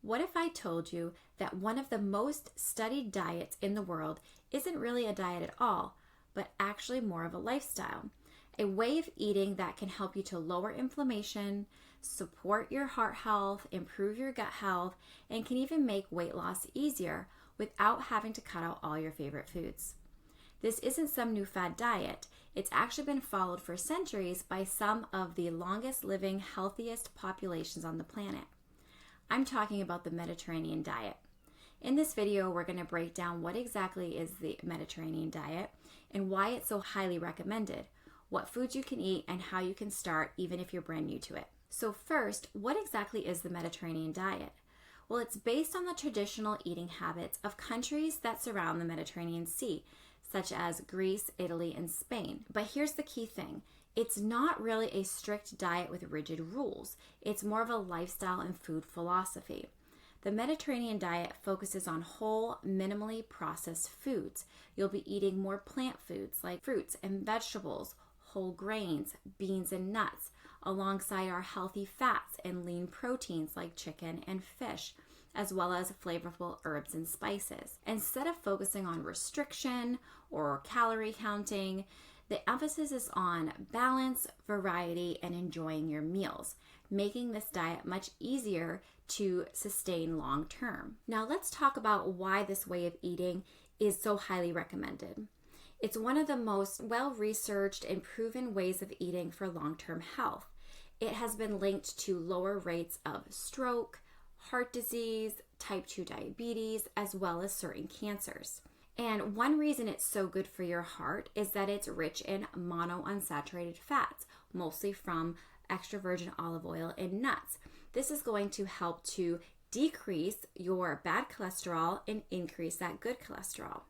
What if I told you that one of the most studied diets in the world isn't really a diet at all, but actually more of a lifestyle? A way of eating that can help you to lower inflammation, support your heart health, improve your gut health, and can even make weight loss easier without having to cut out all your favorite foods. This isn't some new fad diet. It's actually been followed for centuries by some of the longest living, healthiest populations on the planet. I'm talking about the Mediterranean diet. In this video, we're going to break down what exactly is the Mediterranean diet and why it's so highly recommended, what foods you can eat, and how you can start even if you're brand new to it. So first, what exactly is the Mediterranean diet? Well, it's based on the traditional eating habits of countries that surround the Mediterranean Sea, such as Greece, Italy, and Spain. But here's the key thing. It's not really a strict diet with rigid rules. It's more of a lifestyle and food philosophy. The Mediterranean diet focuses on whole, minimally processed foods. You'll be eating more plant foods like fruits and vegetables, whole grains, beans and nuts, alongside our healthy fats and lean proteins like chicken and fish, as well as flavorful herbs and spices. Instead of focusing on restriction or calorie counting, the emphasis is on balance, variety, and enjoying your meals, making this diet much easier to sustain long term. Now let's talk about why this way of eating is so highly recommended. It's one of the most well-researched and proven ways of eating for long-term health. It has been linked to lower rates of stroke, heart disease, type 2 diabetes, as well as certain cancers. And one reason it's so good for your heart is that it's rich in monounsaturated fats, mostly from extra virgin olive oil and nuts. This is going to help to decrease your bad cholesterol and increase that good cholesterol.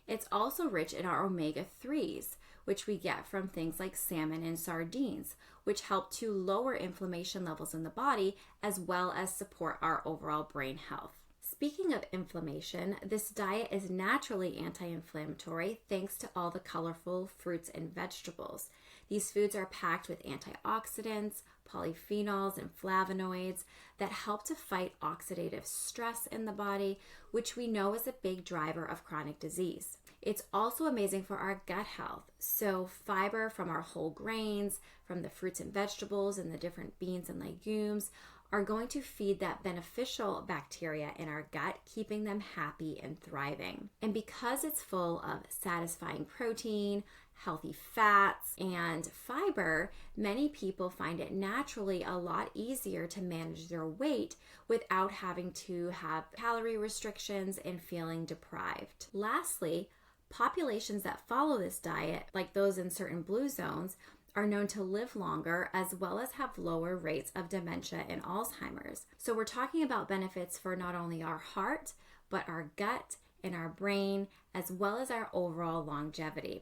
It's also rich in our omega-3s, which we get from things like salmon and sardines, which help to lower inflammation levels in the body as well as support our overall brain health. Speaking of inflammation, this diet is naturally anti-inflammatory thanks to all the colorful fruits and vegetables. These foods are packed with antioxidants, polyphenols, and flavonoids that help to fight oxidative stress in the body, which we know is a big driver of chronic disease. It's also amazing for our gut health. So fiber from our whole grains, from the fruits and vegetables and the different beans and legumes are going to feed that beneficial bacteria in our gut, keeping them happy and thriving. And because it's full of satisfying protein, healthy fats, and fiber, many people find it naturally a lot easier to manage their weight without having to have calorie restrictions and feeling deprived. Lastly, populations that follow this diet, like those in certain blue zones, are known to live longer as well as have lower rates of dementia and Alzheimer's. So we're talking about benefits for not only our heart, but our gut and our brain, as well as our overall longevity.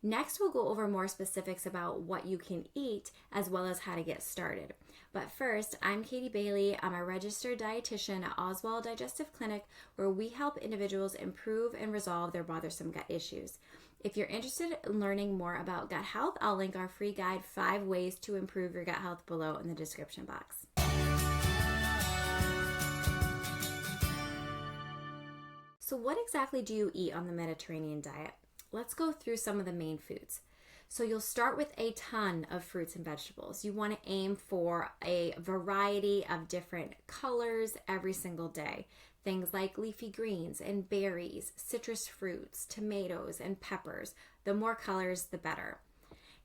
Next, we'll go over more specifics about what you can eat as well as how to get started. But first, I'm Katie Bailey. I'm a registered dietitian at Oswald Digestive Clinic, where we help individuals improve and resolve their bothersome gut issues. If you're interested in learning more about gut health, I'll link our free guide, 5 Ways to Improve Your Gut Health, below in the description box. So what exactly do you eat on the Mediterranean diet? Let's go through some of the main foods. So you'll start with a ton of fruits and vegetables. You want to aim for a variety of different colors every single day. Things like leafy greens and berries, citrus fruits, tomatoes, and peppers. The more colors, the better.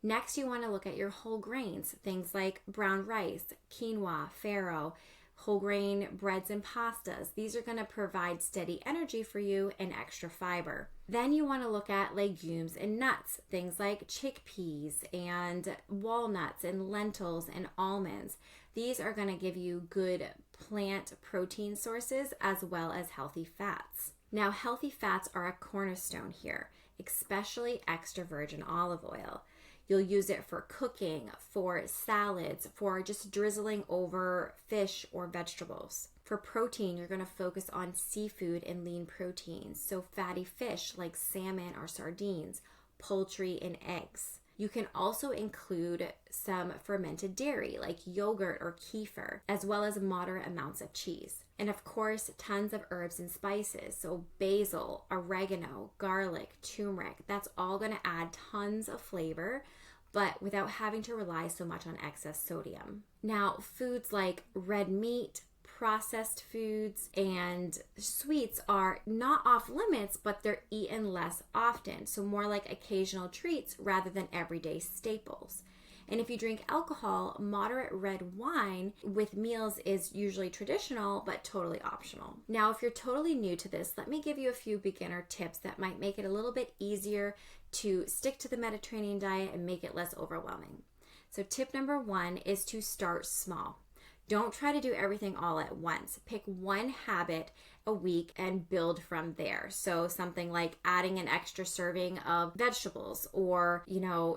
Next, you want to look at your whole grains. Things like brown rice, quinoa, farro, whole grain breads and pastas. These are going to provide steady energy for you and extra fiber. Then you want to look at legumes and nuts, things like chickpeas and walnuts and lentils and almonds. These are going to give you good plant protein sources as well as healthy fats. Now, healthy fats are a cornerstone here, especially extra virgin olive oil. You'll use it for cooking, for salads, for just drizzling over fish or vegetables. For protein, you're going to focus on seafood and lean proteins, so fatty fish like salmon or sardines, poultry, and eggs. You can also include some fermented dairy like yogurt or kefir, as well as moderate amounts of cheese. And of course, tons of herbs and spices. So basil, oregano, garlic, turmeric, that's all going to add tons of flavor, but without having to rely so much on excess sodium. Now, foods like red meat, processed foods, and sweets are not off limits, but they're eaten less often. So more like occasional treats rather than everyday staples. And if you drink alcohol, moderate red wine with meals is usually traditional, but totally optional. Now, if you're totally new to this, let me give you a few beginner tips that might make it a little bit easier to stick to the Mediterranean diet and make it less overwhelming. So tip number 1 is to start small. Don't try to do everything all at once. Pick one habit a week and build from there. So something like adding an extra serving of vegetables or,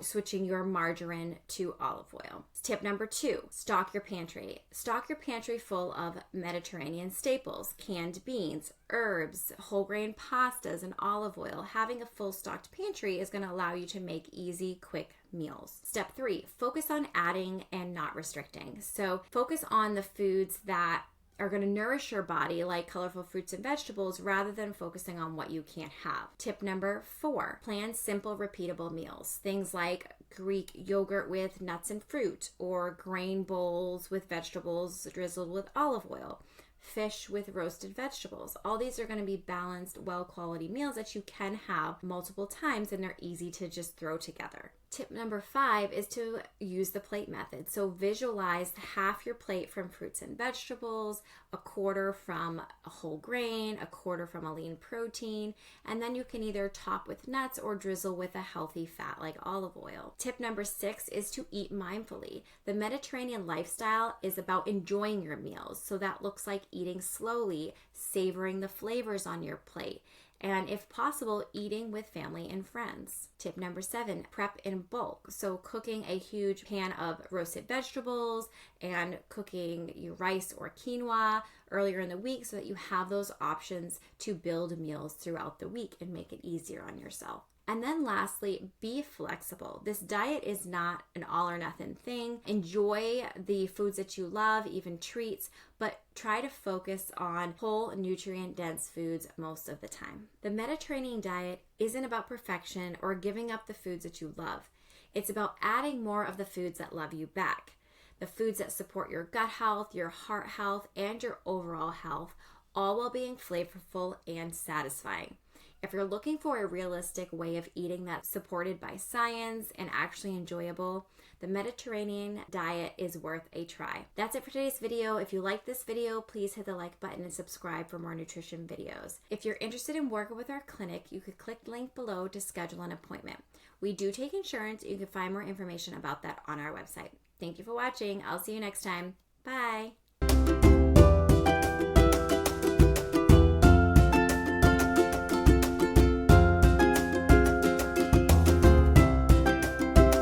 switching your margarine to olive oil. Tip number 2, stock your pantry. Stock your pantry full of Mediterranean staples, canned beans, herbs, whole grain pastas, and olive oil. Having a full stocked pantry is going to allow you to make easy, quick meals. Step 3, focus on adding and not restricting. So focus on the foods that are going to nourish your body, like colorful fruits and vegetables, rather than focusing on what you can't have. Tip number 4, plan simple, repeatable meals. Things like Greek yogurt with nuts and fruit, or grain bowls with vegetables drizzled with olive oil, fish with roasted vegetables. All these are going to be balanced, well-quality meals that you can have multiple times, and they're easy to just throw together. Tip number 5 is to use the plate method. So visualize half your plate from fruits and vegetables, a quarter from a whole grain, a quarter from a lean protein, and then you can either top with nuts or drizzle with a healthy fat like olive oil. Tip number 6 is to eat mindfully. The Mediterranean lifestyle is about enjoying your meals. So that looks like eating slowly, savoring the flavors on your plate, and if possible, eating with family and friends. Tip number 7, prep in bulk. So cooking a huge pan of roasted vegetables and cooking your rice or quinoa earlier in the week so that you have those options to build meals throughout the week and make it easier on yourself. And then lastly, be flexible. This diet is not an all or nothing thing. Enjoy the foods that you love, even treats, but try to focus on whole, nutrient-dense foods most of the time. The Mediterranean diet isn't about perfection or giving up the foods that you love. It's about adding more of the foods that love you back. The foods that support your gut health, your heart health, and your overall health, all while being flavorful and satisfying. If you're looking for a realistic way of eating that's supported by science and actually enjoyable, the Mediterranean diet is worth a try. That's it for today's video. If you like this video, please hit the like button and subscribe for more nutrition videos. If you're interested in working with our clinic, you could click the link below to schedule an appointment. We do take insurance. You can find more information about that on our website. Thank you for watching. I'll see you next time. Bye.